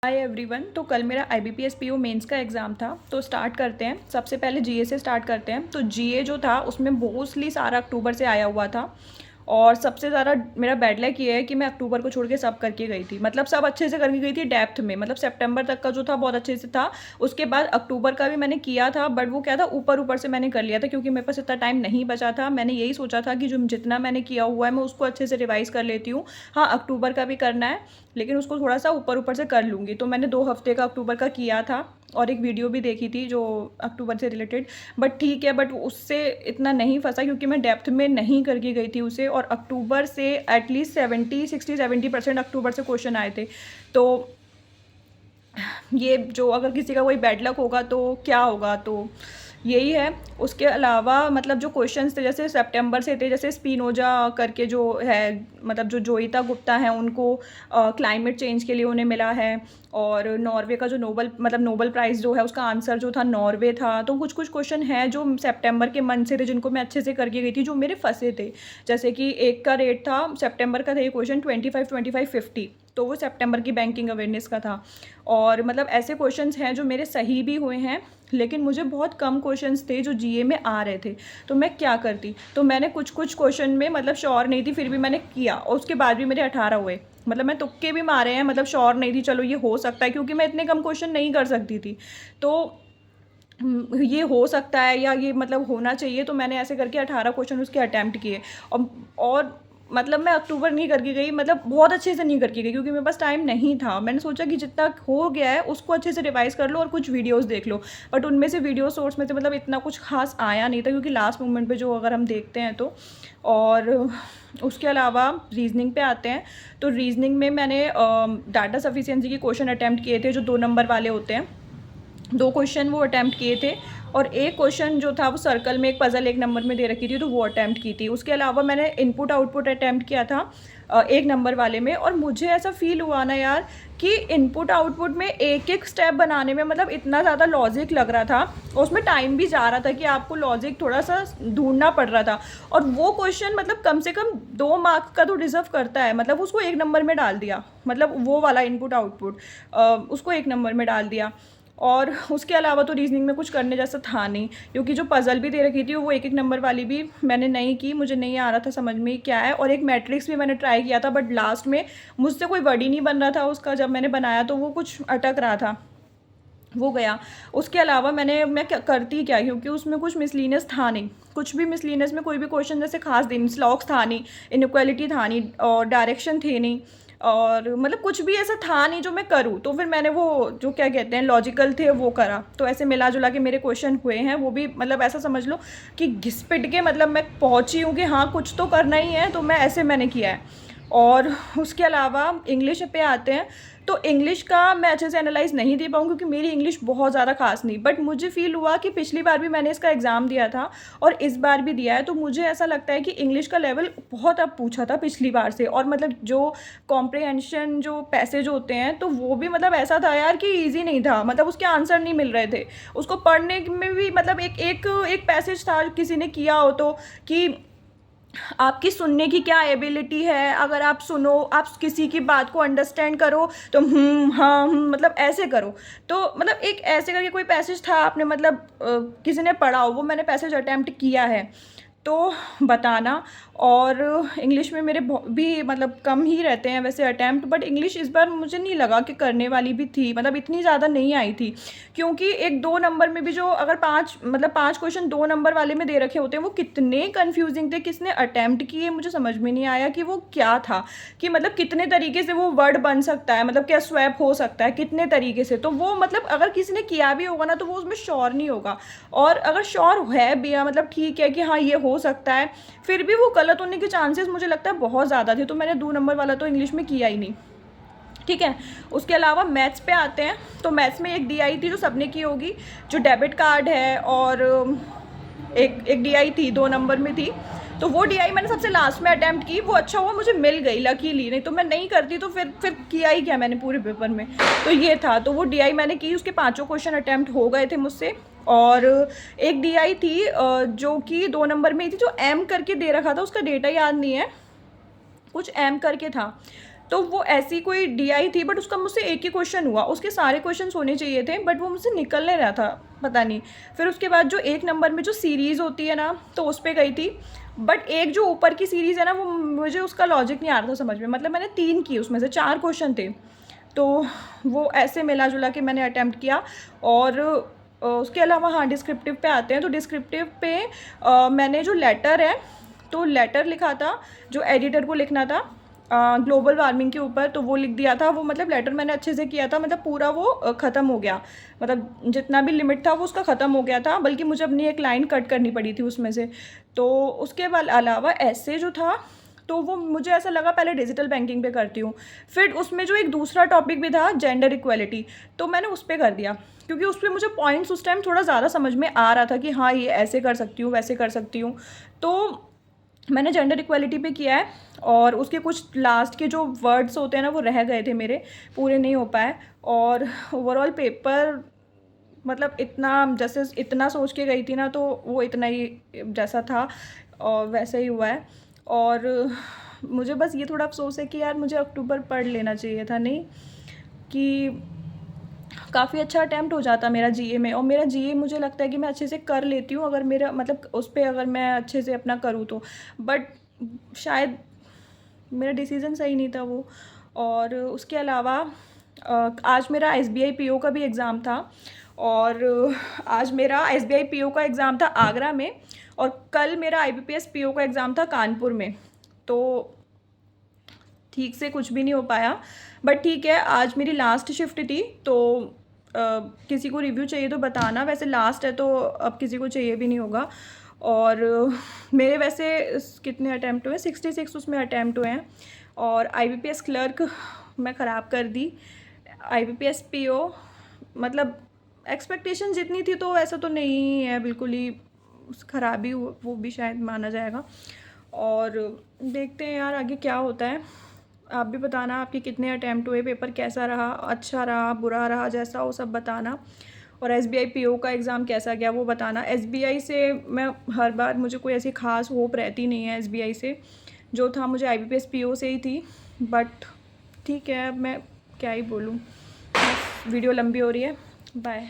Hi everyone. तो कल मेरा IBPS PO मेंस का एग्ज़ाम था। तो स्टार्ट करते हैं। सबसे पहले जीए से स्टार्ट करते हैं। तो जीए जो था उसमें मोस्टली सारा अक्टूबर से आया हुआ था और सबसे ज़्यादा मेरा बैड लक ये है कि मैं अक्टूबर को छोड़ के सब करके गई थी। मतलब सब अच्छे से करके गई थी डेप्थ में, मतलब सितंबर तक का जो था बहुत अच्छे से था। उसके बाद अक्टूबर का भी मैंने किया था, बट वो क्या था, ऊपर ऊपर से मैंने कर लिया था क्योंकि मेरे पास इतना टाइम नहीं बचा था। मैंने यही सोचा था कि जो जितना मैंने किया हुआ है मैं उसको अच्छे से रिवाइज़ कर लेती हूँ। हाँ, अक्टूबर का भी करना है लेकिन उसको थोड़ा सा ऊपर ऊपर से कर लूँगी। तो मैंने 2 हफ्ते का अक्टूबर का किया था और एक वीडियो भी देखी थी जो अक्टूबर से रिलेटेड। बट ठीक है, बट उससे इतना नहीं फंसा क्योंकि मैं डेप्थ में नहीं करके गई थी उसे। और अक्टूबर से एटलीस्ट 60-70% अक्टूबर से क्वेश्चन आए थे। तो ये जो अगर किसी का कोई बैड लक होगा तो क्या होगा, तो यही है। उसके अलावा मतलब जो क्वेश्चंस थे जैसे सितंबर से थे, जैसे स्पिनोजा करके जो है, मतलब जो जोईता गुप्ता हैं उनको क्लाइमेट चेंज के लिए उन्हें मिला है। और नॉर्वे का जो नोबल प्राइज़ जो है उसका आंसर जो था नॉर्वे था। तो कुछ कुछ क्वेश्चन हैं जो सितंबर के मंथ से थे जिनको मैं अच्छे से करके गई थी, जो मेरे फंसे थे। जैसे कि एक का रेट था सितंबर का था ये क्वेश्चन 25-25-50, तो वो सितंबर की बैंकिंग अवेयरनेस का था। और मतलब ऐसे क्वेश्चंस हैं जो मेरे सही भी हुए हैं, लेकिन मुझे बहुत कम क्वेश्चंस थे जो जीए में आ रहे थे। तो मैं क्या करती, तो मैंने कुछ कुछ क्वेश्चन में मतलब श्योर नहीं थी, फिर भी मैंने किया और उसके बाद भी मेरे 18 हुए। मतलब मैं तुक्के भी मारे हैं, मतलब श्योर नहीं थी, चलो ये हो सकता है, क्योंकि मैं इतने कम क्वेश्चन नहीं कर सकती थी। तो ये हो सकता है या ये मतलब होना चाहिए, तो मैंने ऐसे करके 18 क्वेश्चन उसके अटैम्प्ट किए। और मतलब मैं अक्टूबर नहीं करके गई, मतलब बहुत अच्छे से नहीं करके गई क्योंकि मेरे पास टाइम नहीं था। मैंने सोचा कि जितना हो गया है उसको अच्छे से रिवाइज़ कर लो और कुछ वीडियोस देख लो। बट उनमें से वीडियो सोर्स में से मतलब इतना कुछ खास आया नहीं था क्योंकि लास्ट मोमेंट पे जो अगर हम देखते हैं तो। और उसके अलावा रीजनिंग पे आते हैं। तो रीजनिंग में मैंने डाटा सफिशिएंसी के क्वेश्चन अटैम्प्ट किए थे जो 2 नंबर वाले होते हैं। 2 क्वेश्चन वो अटैम्प्ट किए थे और एक क्वेश्चन जो था वो सर्कल में एक पज़ल 1 नंबर में दे रखी थी, तो वो अटैम्प्ट की थी। उसके अलावा मैंने इनपुट आउटपुट अटैम्प्ट किया था 1 नंबर वाले में। और मुझे ऐसा फ़ील हुआ ना यार कि इनपुट आउटपुट में एक एक स्टेप बनाने में मतलब इतना ज़्यादा लॉजिक लग रहा था और उसमें टाइम भी जा रहा था कि आपको लॉजिक थोड़ा सा ढूंढना पड़ रहा था। और वो क्वेश्चन मतलब कम से कम 2 मार्क्स का तो डिज़र्व करता है, मतलब उसको 1 नंबर में डाल दिया, मतलब वो वाला इनपुट आउटपुट उसको 1 नंबर में डाल दिया। और उसके अलावा तो रीजनिंग में कुछ करने जैसा था नहीं, क्योंकि जो पज़ल भी दे रखी थी वो 1-1 नंबर वाली भी मैंने नहीं की, मुझे नहीं आ रहा था समझ में क्या है। और एक मैट्रिक्स भी मैंने ट्राई किया था बट लास्ट में मुझसे कोई वर्ड ही नहीं बन रहा था उसका, जब मैंने बनाया तो वो कुछ अटक रहा था, वो गया। उसके अलावा मैं क्या करती क्या, क्योंकि उसमें कुछ मिसलिनियस था नहीं, कुछ भी मिसलिनियस में कोई भी क्वेश्चन जैसे खास दिन स्लॉक्स था नहीं, इनइक्वालिटी था नहीं और डायरेक्शन थे नहीं, और मतलब कुछ भी ऐसा था नहीं जो मैं करूँ। तो फिर मैंने वो जो क्या कहते हैं लॉजिकल थे वो करा, तो ऐसे मिला जुला के मेरे क्वेश्चन हुए हैं। वो भी मतलब ऐसा समझ लो कि घिस पिट के मतलब मैं पहुँची हूँ कि हाँ कुछ तो करना ही है, तो मैं ऐसे मैंने किया है। और उसके अलावा इंग्लिश पे आते हैं। तो इंग्लिश का मैं अच्छे से एनालाइज़ नहीं दे पाऊँ क्योंकि मेरी इंग्लिश बहुत ज़्यादा खास नहीं, बट मुझे फ़ील हुआ कि पिछली बार भी मैंने इसका एग्ज़ाम दिया था और इस बार भी दिया है, तो मुझे ऐसा लगता है कि इंग्लिश का लेवल बहुत अब पूछा था पिछली बार से। और मतलब जो कॉम्प्रिहेंशन जो पैसेज होते हैं तो वो भी मतलब ऐसा था यार कि ईजी नहीं था, मतलब उसके आंसर नहीं मिल रहे थे। उसको पढ़ने में भी मतलब एक एक एक पैसेज था किसी ने किया हो तो, कि आपकी सुनने की क्या एबिलिटी है, अगर आप सुनो, आप किसी की बात को अंडरस्टैंड करो तो हाँ मतलब ऐसे करो। तो मतलब एक ऐसे करके कोई पैसेज था, आपने मतलब किसी ने पढ़ा हो, वो मैंने पैसेज अटैम्प्ट किया है तो बताना। और इंग्लिश में मेरे भी मतलब कम ही रहते हैं वैसे अटैम्प्ट, बट इंग्लिश इस बार मुझे नहीं लगा कि करने वाली भी थी, मतलब इतनी ज़्यादा नहीं आई थी। क्योंकि एक 2 नंबर में भी जो अगर 5 क्वेश्चन 2 नंबर वाले में दे रखे होते हैं वो कितने कन्फ्यूजिंग थे, किसने अटैम्प्ट किए मुझे समझ में नहीं आया कि वो क्या था, कि मतलब कितने तरीके से वो वर्ड बन सकता है, मतलब क्या स्वैप हो सकता है कितने तरीके से। तो वो मतलब अगर किसी ने किया भी होगा ना तो वो उसमें श्योर नहीं होगा, और अगर श्योर है भी मतलब ठीक है कि हाँ ये हो सकता है, फिर भी वो गलत होने के चांसेस मुझे लगता है बहुत ज़्यादा थे। तो मैंने 2 नंबर वाला तो इंग्लिश में किया ही नहीं, ठीक है। उसके अलावा मैथ्स पे आते हैं। तो मैथ्स में एक डीआई थी जो सबने की होगी, जो डेबिट कार्ड है, और एक एक डीआई थी 2 नंबर में थी। तो वो डीआई मैंने सबसे लास्ट में अटैम्प्ट की, वो अच्छा हुआ मुझे मिल गई लकीली, नहीं तो मैं नहीं करती तो फिर किया ही क्या मैंने पूरे पेपर में। तो ये था, तो वो डीआई मैंने की, उसके 5 क्वेश्चन अटैम्प्ट हो गए थे मुझसे। और एक डीआई थी जो कि 2 नंबर में ही थी, जो एम करके दे रखा था, उसका डेटा याद नहीं है, कुछ एम करके था। तो वो ऐसी कोई डीआई थी, बट उसका मुझसे एक ही क्वेश्चन हुआ, उसके सारे क्वेश्चन होने चाहिए थे बट वो मुझसे निकल नहीं रहा था, पता नहीं। फिर उसके बाद जो एक नंबर में जो सीरीज़ होती है ना, तो उस पर गई थी। बट एक जो ऊपर की सीरीज़ है ना, वो मुझे उसका लॉजिक नहीं आ रहा था समझ में, मतलब मैंने 3 की, उसमें से 4 क्वेश्चन थे। तो वो ऐसे मिला जुला के मैंने अटैम्प्ट किया। और उसके अलावा हाँ, डिस्क्रिप्टिव पे आते हैं। तो डिस्क्रिप्टिव पे मैंने जो लेटर है, तो लेटर लिखा था, जो एडिटर को लिखना था ग्लोबल वार्मिंग के ऊपर, तो वो लिख दिया था। वो मतलब लेटर मैंने अच्छे से किया था, मतलब पूरा वो ख़त्म हो गया, मतलब जितना भी लिमिट था वो उसका ख़त्म हो गया था, बल्कि मुझे अपनी एक लाइन कट करनी पड़ी थी उसमें से। तो उसके बाद अलावा ऐसे जो था, तो वो मुझे ऐसा लगा पहले डिजिटल बैंकिंग पे करती हूँ। फिर उसमें जो एक दूसरा टॉपिक भी था, जेंडर इक्वलिटी, तो मैंने उस पर कर दिया, क्योंकि उस पर मुझे पॉइंट्स उस टाइम थोड़ा ज़्यादा समझ में आ रहा था कि हाँ ये ऐसे कर सकती हूँ, वैसे कर सकती हूँ। तो मैंने जेंडर इक्वलिटी पे किया है। और उसके कुछ लास्ट के जो वर्ड्स होते हैं ना, वो रह गए थे मेरे, पूरे नहीं हो पाए। और ओवरऑल पेपर मतलब इतना, जैसे इतना सोच के गई थी ना, तो वो इतना ही जैसा था और वैसा ही हुआ है। और मुझे बस ये थोड़ा अफसोस है कि यार मुझे अक्टूबर पढ़ लेना चाहिए था, नहीं कि काफ़ी अच्छा अटैम्प्ट हो जाता मेरा जीए में। और मेरा जीए मुझे लगता है कि मैं अच्छे से कर लेती हूँ, अगर मेरा मतलब उस पर अगर मैं अच्छे से अपना करूँ तो। बट शायद मेरा डिसीज़न सही नहीं था वो। और उसके अलावा आज मेरा एसबीआई पीओ का भी एग्ज़ाम था। और आज मेरा एसबीआई पीओ का एग्ज़ाम था आगरा में, और कल मेरा आईबीपीएस पीओ का एग्ज़ाम था कानपुर में। तो ठीक से कुछ भी नहीं हो पाया, बट ठीक है, आज मेरी लास्ट शिफ्ट थी। तो किसी को रिव्यू चाहिए तो बताना, वैसे लास्ट है तो अब किसी को चाहिए भी नहीं होगा। और मेरे वैसे कितने अटैम्प्ट हुए, 66 उसमें अटैम्प्ट हुए हैं। और आईबीपीएस क्लर्क मैं ख़राब कर दी। आईबीपीएस पीओ मतलब एक्सपेक्टेशन जितनी थी तो ऐसा तो नहीं है, बिल्कुल ही ख़राबी, वो भी शायद माना जाएगा। और देखते हैं यार आगे क्या होता है। आप भी बताना आपके कितने अटैम्प्ट हुए, पेपर कैसा रहा, अच्छा रहा, बुरा रहा, जैसा हो सब बताना। और एसबीआई पीओ का एग्ज़ाम कैसा गया वो बताना। एसबीआई से मैं हर बार, मुझे कोई ऐसी ख़ास होप रहती नहीं है एसबीआई से, जो था मुझे आईबीपीएस पीओ से ही थी। बट ठीक है, अब मैं क्या ही बोलूँ, वीडियो लंबी हो रही है। बाय।